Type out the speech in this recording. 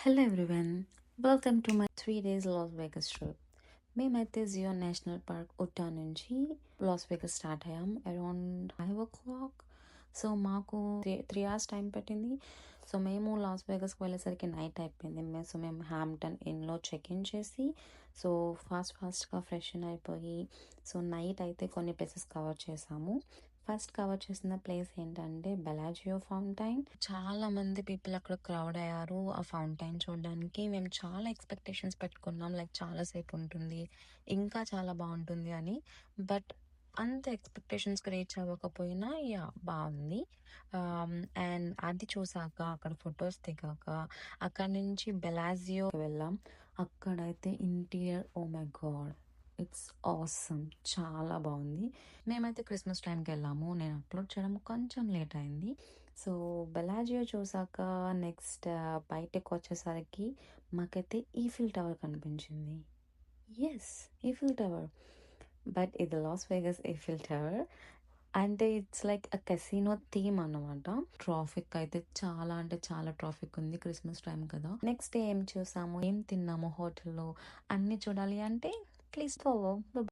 Hello everyone, welcome to my 3 days loss Vegas trip. మేమైతే Jio national park ఉట్టా నుంచి loss Vegas start అయ్యాం around 5 o'clock. So మాకు 3 hours time పట్టింది. So మేము loss వేగస్కి వెళ్ళేసరికి నైట్ అయిపోయింది. మేము హ్యాంప్టన్ ఇన్లో చెక్-ఇన్ చేసి సో ఫాస్ట్గా ఫ్రెష్ అయిపోయి సో నైట్ అయితే కొన్ని ప్లేసెస్ కవర్ చేసాము. ఫస్ట్ కవర్ చేసిన ప్లేస్ ఏంటంటే బెలాజియో ఫౌంటైన్. చాలా మంది పీపుల్ అక్కడ క్రౌడ్ అయ్యారు ఆ ఫౌంటైన్ చూడడానికి. మేము చాలా ఎక్స్పెక్టేషన్స్ పెట్టుకున్నాం, లైక్ చాలాసేపు ఉంటుంది, ఇంకా చాలా బాగుంటుంది అని. బట్ అంత ఎక్స్పెక్టేషన్స్కి రీచ్ అవ్వకపోయినా యా బాగుంది. అండ్ అది చూసాక అక్కడ ఫొటోస్ దిగాక అక్కడ నుంచి బెలాజియో వెళ్ళాం. అక్కడైతే interior, oh my god, it's awesome, చాలా బాగుంది. మేమైతే క్రిస్మస్ టైంకి వెళ్ళాము. నేను అప్లోడ్ చేయడం కొంచెం లేట్ అయింది. సో బెలాజియో చూసాక నెక్స్ట్ బయటకు వచ్చేసరికి మాకైతే ఈఫిల్ టవర్ కనిపించింది. Yes, Eiffel tower. బట్ ఇది లాస్ వేగస్ ఈఫిల్ టవర్ అంటే it's like a casino theme అన్నమాట. ట్రాఫిక్ అయితే చాలా అంటే చాలా ట్రాఫిక్ ఉంది, క్రిస్మస్ టైం కదా. నెక్స్ట్ డే ఏం చూసాము, ఏం తిన్నాము హోటల్లో, అన్ని చూడాలి అంటే ప్లీజ్ ఫాలో.